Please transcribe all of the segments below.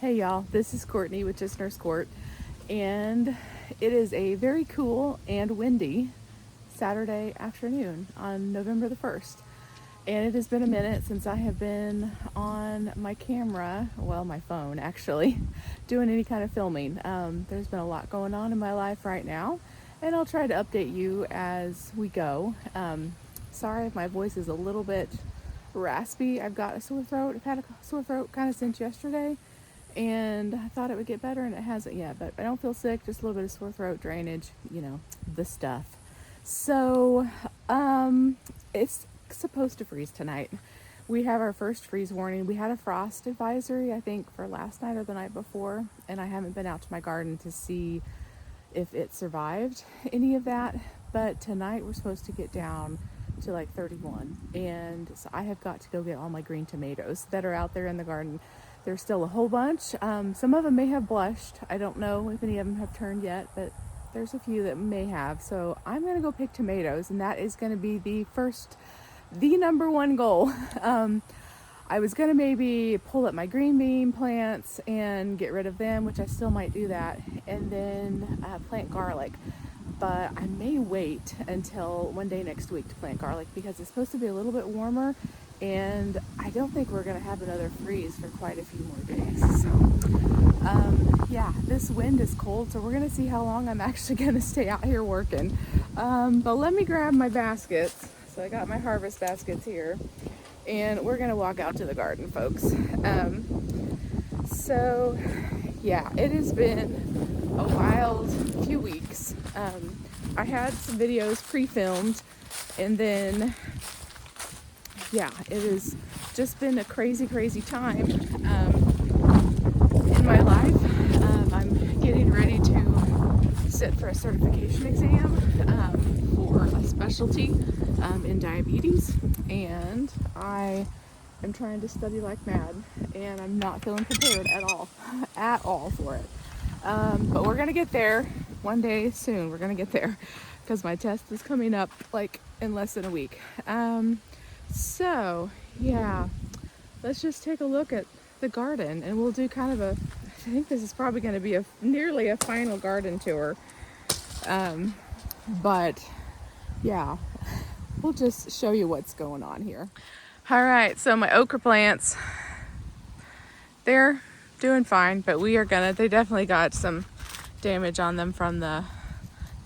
Hey y'all, this is Courtney with Just Nurse Court, and it is a very cool and windy Saturday afternoon on November the 1st. And it has been a minute since I have been on my camera, well, my phone actually, doing any kind of filming. There's been a lot going on in my life right now, and I'll try to update you as we go. Sorry if my voice is a little bit raspy. I've got a sore throat. I've had a sore throat kind of since yesterday, and I thought it would get better, and it hasn't yet. But I don't feel sick, just a little bit of sore throat, drainage, the stuff. So, it's supposed to freeze tonight. We have our first freeze warning. We had a frost advisory, I think, for last night or the night before, and I haven't been out to my garden to see if it survived any of that. But tonight we're supposed to get down to like 31, and so I have got to go get all my green tomatoes that are out there in the garden. There's still a whole bunch. Some of them may have blushed. I don't know if any of them have turned yet, but there's a few that may have. So I'm going to go pick tomatoes, and that is going to be the number one goal. I was going to maybe pull up my green bean plants and get rid of them, which I still might do that, and then plant garlic. But I may wait until one day next week to plant garlic because it's supposed to be a little bit warmer, and I don't think we're going to have another freeze for quite a few more days. So, yeah, this wind is cold, so we're going to see how long I'm actually going to stay out here working. But let me grab my baskets. So I got my harvest baskets here, and we're going to walk out to the garden, folks. So, yeah, it has been a wild few weeks. I had some videos pre-filmed, and then it has just been a crazy time in my life. I'm getting ready to sit for a certification exam for a specialty in diabetes, and I am trying to study like mad, and I'm not feeling prepared at all for it. But we're gonna get there one day soon. We're gonna get there because my test is coming up like in less than a week. So yeah, let's just take a look at the garden, and we'll do kind of I think this is probably going to be nearly a final garden tour. But yeah, we'll just show you what's going on here. All right, so my okra plants, they're doing fine, but they definitely got some damage on them from the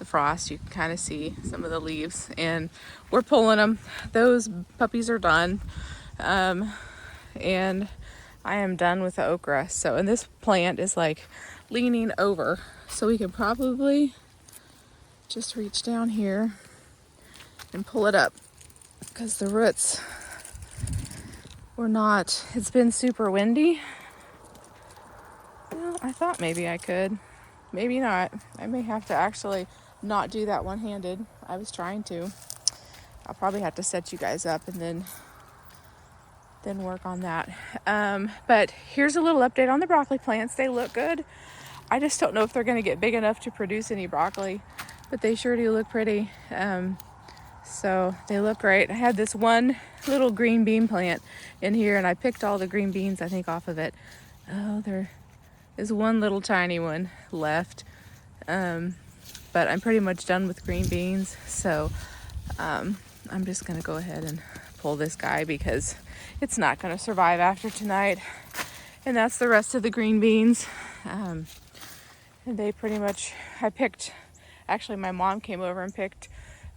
frost. You can kind of see some of the leaves, and we're pulling them. Those puppies are done, and I am done with the okra. So, and this plant is like leaning over, so we can probably just reach down here and pull it up because the roots were not. It's been super windy. Well, I thought maybe I could, maybe not. I may have to actually not do that one-handed. I was trying to. I'll probably have to set you guys up and then work on that. But here's a little update on the broccoli plants. They look good. I just don't know if they're going to get big enough to produce any broccoli, but they sure do look pretty. So they look great. I had this one little green bean plant in here, and I picked all the green beans, I think, off of it. Oh, there is one little tiny one left. But I'm pretty much done with green beans. So I'm just going to go ahead and pull this guy because it's not going to survive after tonight. And that's the rest of the green beans. And they pretty much, actually my mom came over and picked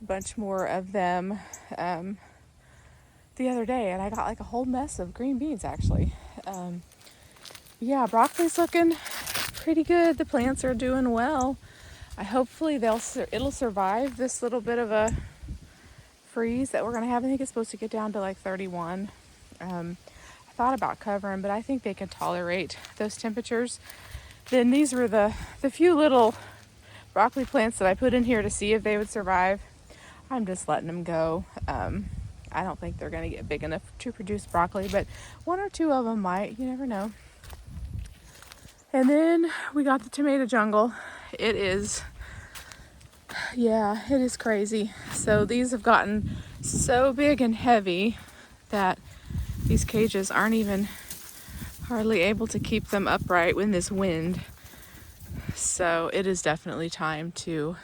a bunch more of them the other day, and I got like a whole mess of green beans actually. Yeah, broccoli's looking pretty good. The plants are doing well. Hopefully it'll survive this little bit of a freeze that we're going to have. I think it's supposed to get down to like 31. I thought about covering, but I think they can tolerate those temperatures. Then these were the few little broccoli plants that I put in here to see if they would survive. I'm just letting them go. I don't think they're going to get big enough to produce broccoli, but one or two of them might. You never know. And then we got the tomato jungle. It is crazy. So these have gotten so big and heavy that these cages aren't even hardly able to keep them upright with this wind. So it is definitely time to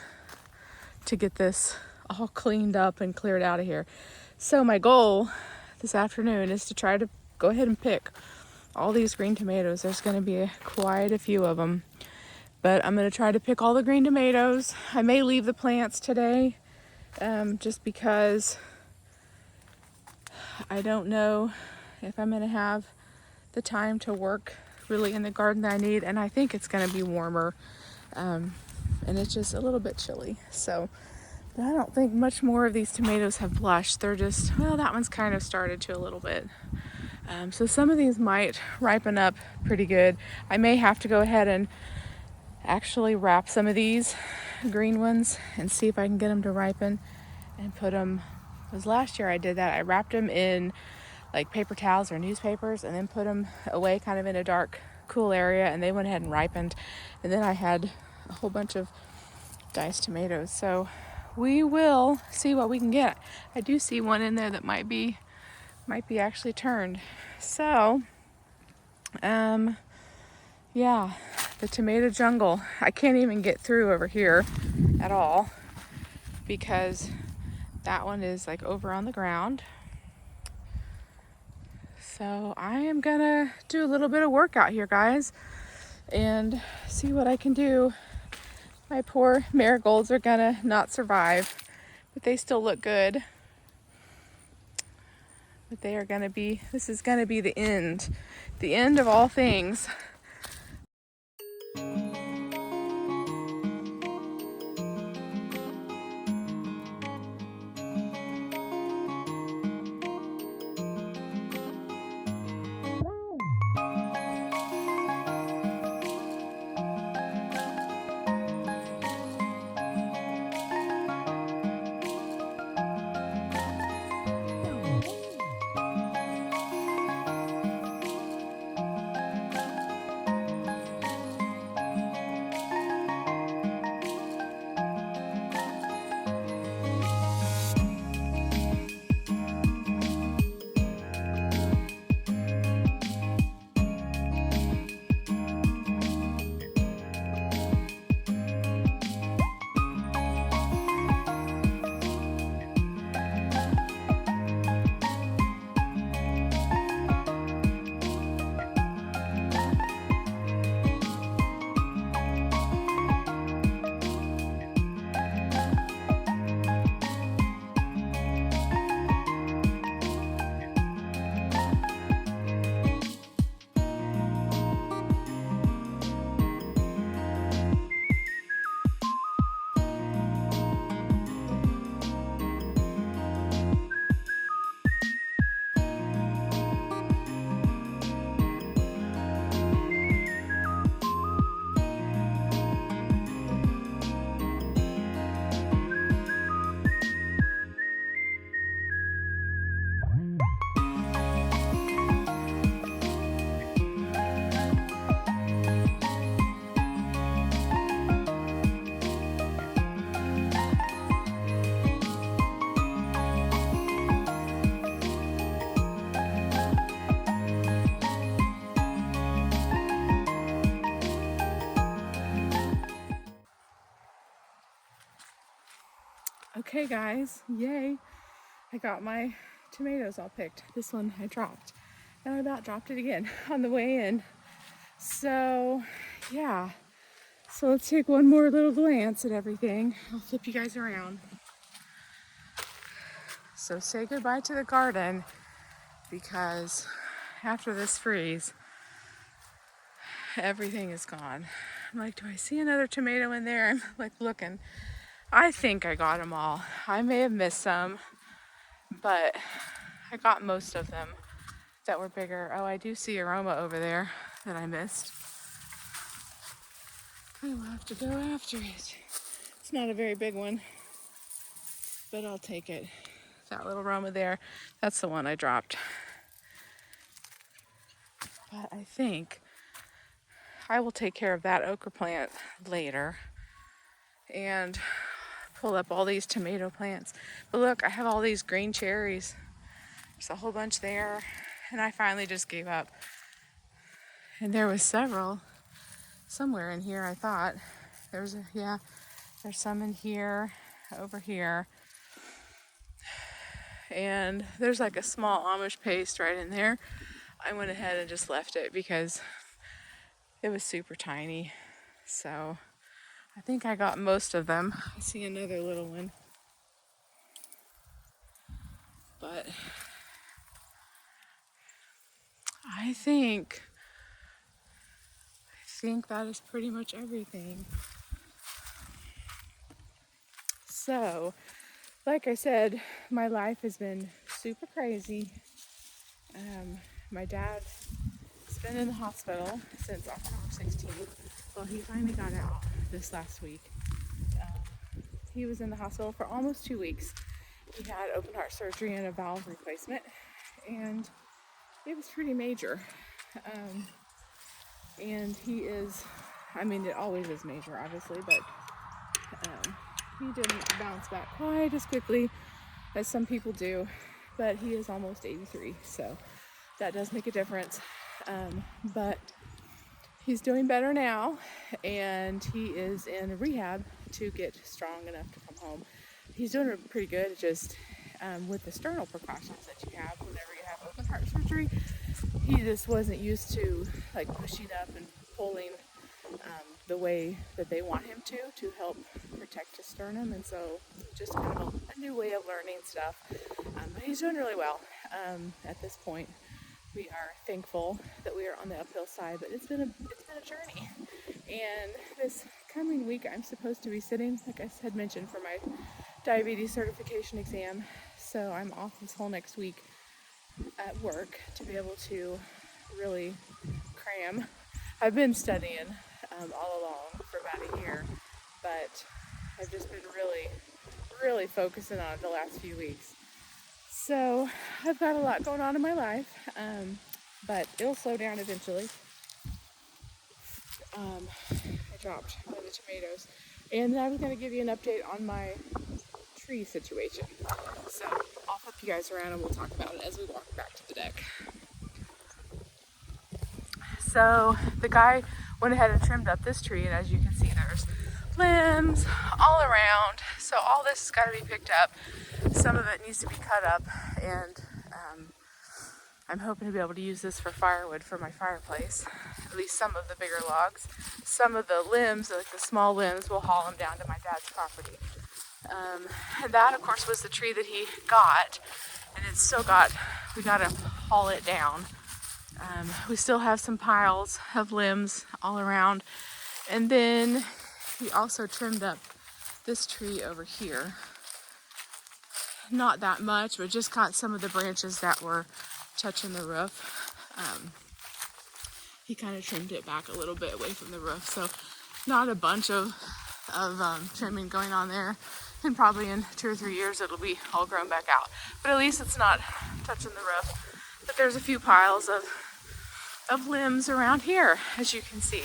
get this all cleaned up and cleared out of here. So my goal this afternoon is to try to go ahead and pick all these green tomatoes. There's going to be quite a few of them, but I'm going to try to pick all the green tomatoes. I may leave the plants today, just because I don't know if I'm going to have the time to work really in the garden that I need, and I think it's going to be warmer, and it's just a little bit chilly. So but I don't think much more of these tomatoes have blushed. They're just, well, that one's kind of started to a little bit. So some of these might ripen up pretty good. I may have to go ahead and actually wrap some of these green ones and see if I can get them to ripen and put them, because last year I did that. I wrapped them in like paper towels or newspapers and then put them away kind of in a dark, cool area, and they went ahead and ripened. And then I had a whole bunch of diced tomatoes. So we will see what we can get. I do see one in there that might be actually turned. So, yeah, the tomato jungle. I can't even get through over here at all because that one is like over on the ground. So I am gonna do a little bit of work out here, guys, and see what I can do. My poor marigolds are gonna not survive, but they still look good. But they are gonna be, this is gonna be the end of all things. Okay guys, yay. I got my tomatoes all picked. This one I dropped. And I about dropped it again on the way in. So yeah, so let's take one more little glance at everything. I'll flip you guys around. So say goodbye to the garden, because after this freeze, everything is gone. I'm like, do I see another tomato in there? I'm like looking. I think I got them all. I may have missed some, but I got most of them that were bigger. Oh, I do see aroma over there that I missed. I will have to go after it. It's not a very big one, but I'll take it. That little aroma there, that's the one I dropped. But I think I will take care of that okra plant later and pull up all these tomato plants. But look, I have all these green cherries. There's a whole bunch there, and I finally just gave up. And there was several somewhere in here, I thought. There's some in here, over here. And there's like a small Amish paste right in there. I went ahead and just left it because it was super tiny. So I think I got most of them. I see another little one. But I think that is pretty much everything. So, like I said, my life has been super crazy. My dad's been in the hospital since October 16th. Well, he finally got out this last week. He was in the hospital for almost 2 weeks. He had open heart surgery and a valve replacement, and it was pretty major. And he is, it always is major, obviously, but he didn't bounce back quite as quickly as some people do, but he is almost 83, so that does make a difference. But he's doing better now, and he is in rehab to get strong enough to come home. He's doing pretty good, just with the sternal precautions that you have whenever you have open heart surgery. He just wasn't used to like pushing up and pulling the way that they want him to help protect his sternum, and so just kind of a new way of learning stuff. But he's doing really well at this point. We are thankful that we are on the uphill side, but it's been a journey. And this coming week, I'm supposed to be sitting, like I had mentioned, for my diabetes certification exam. So I'm off this whole next week at work to be able to really cram. I've been studying all along for about a year, but I've just been really focusing on it the last few weeks. So I've got a lot going on in my life, but it'll slow down eventually. I dropped one of the tomatoes, and I was going to give you an update on my tree situation. So I'll flip you guys around and we'll talk about it as we walk back to the deck. So the guy went ahead and trimmed up this tree, and as you can see, there's limbs all around. So all this has got to be picked up. Some of it needs to be cut up, and I'm hoping to be able to use this for firewood for my fireplace, at least some of the bigger logs. Some of the limbs, like the small limbs, we'll haul them down to my dad's property. And that, of course, was the tree that he got, and we got to haul it down. We still have some piles of limbs all around, and then he also trimmed up this tree over here. Not that much, but just caught some of the branches that were touching the roof. He kind of trimmed it back a little bit away from the roof, so not a bunch of trimming going on there. And probably in 2 or 3 years it'll be all grown back out. But at least it's not touching the roof. But there's a few piles of limbs around here, as you can see.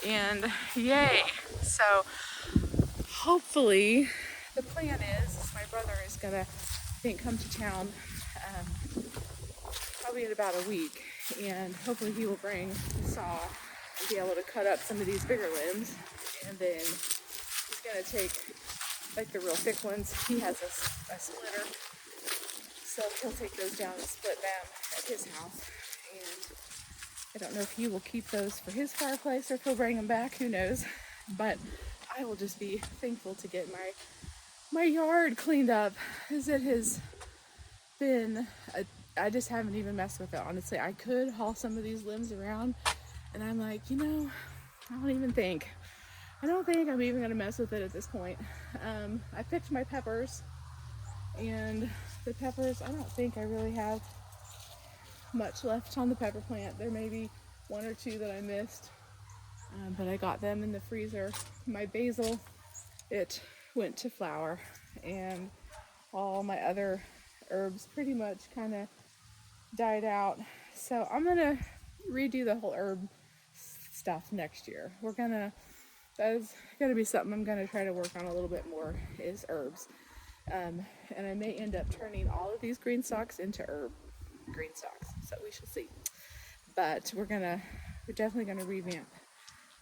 And yay! So hopefully the plan is my brother is gonna, come to town probably in about a week, and hopefully he will bring a saw and be able to cut up some of these bigger limbs, and then he's gonna take like the real thick ones. He has a splitter, so he'll take those down and split them at his house. And I don't know if he will keep those for his fireplace or if he'll bring them back, who knows. But I will just be thankful to get my yard cleaned up, as it has been I just haven't even messed with it, honestly. I could haul some of these limbs around, and I'm like, I don't think I'm even gonna mess with it at this point. I picked my peppers, and the peppers, I don't think I really have much left on the pepper plant. There may be 1 or 2 that I missed, but I got them in the freezer. My basil, it went to flower, and all my other herbs pretty much kind of died out. So I'm gonna redo the whole herb stuff next year. That's gonna be something I'm gonna try to work on a little bit more, is herbs. And I may end up turning all of these green stalks into herb green stalks, so we shall see. But we're gonna we're definitely going to revamp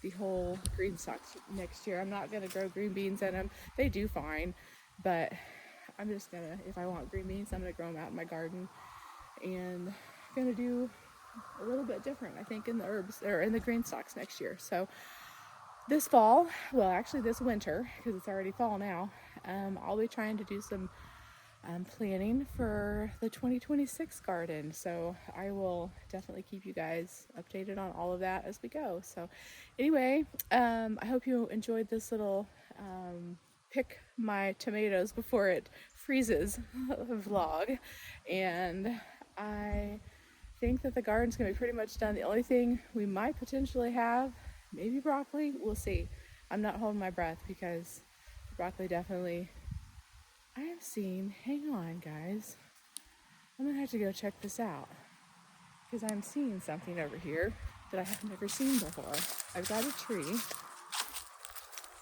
the whole green stalks next year. I'm not going to grow green beans in them. They do fine, but I'm just going to, if I want green beans, I'm going to grow them out in my garden, and I'm going to do a little bit different, I think, in the herbs or in the green stalks next year. So this fall, well, actually this winter, because it's already fall now, I'll be trying to do some planning for the 2026 garden. So I will definitely keep you guys updated on all of that as we go. So anyway, I hope you enjoyed this little pick my tomatoes before it freezes vlog. And I think that the garden's gonna be pretty much done. The only thing we might potentially have, maybe broccoli, we'll see. I'm not holding my breath because broccoli definitely, I have seen, hang on guys, I'm gonna have to go check this out because I'm seeing something over here that I have never seen before. I've got a tree.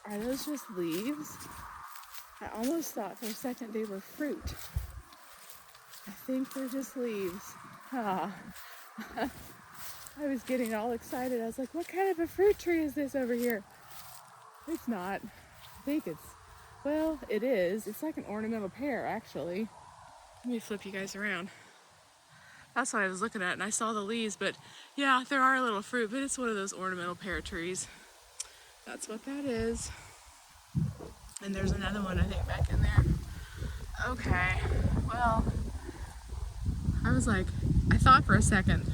Are those just leaves? I almost thought for a second they were fruit. I think they're just leaves. Ah. I was getting all excited. I was like, what kind of a fruit tree is this over here? It's not. I think it's, well, it is. It's like an ornamental pear, actually. Let me flip you guys around. That's what I was looking at, and I saw the leaves, but yeah, there are a little fruit, but it's one of those ornamental pear trees. That's what that is. And there's another one, I think, back in there. Okay, well, I was like, I thought for a second,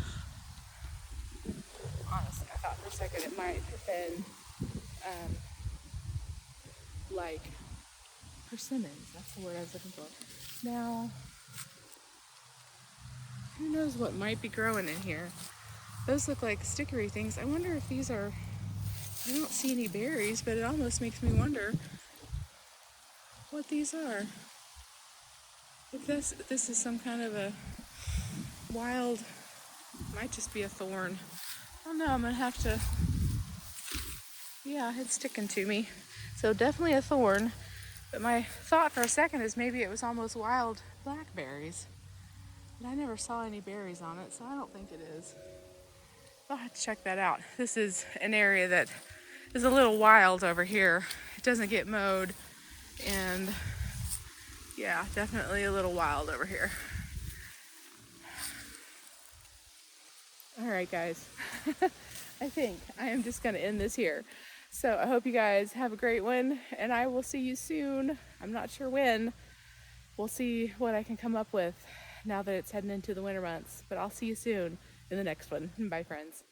honestly, I thought for a second it might have been like persimmons. That's the word I was looking for. Now, who knows what might be growing in here? Those look like stickery things. I wonder if these are, I don't see any berries, but it almost makes me wonder what these are. If this is some kind of a wild, might just be a thorn. I don't know, I'm gonna have to, yeah, it's sticking to me. So definitely a thorn, but my thought for a second is maybe it was almost wild blackberries. But I never saw any berries on it, so I don't think it is. I'll have to check that out. This is an area that is a little wild over here. It doesn't get mowed, and yeah, definitely a little wild over here. All right, guys. I think I am just going to end this here. So I hope you guys have a great one, and I will see you soon. I'm not sure when. We'll see what I can come up with now that it's heading into the winter months, but I'll see you soon in the next one. Bye, friends.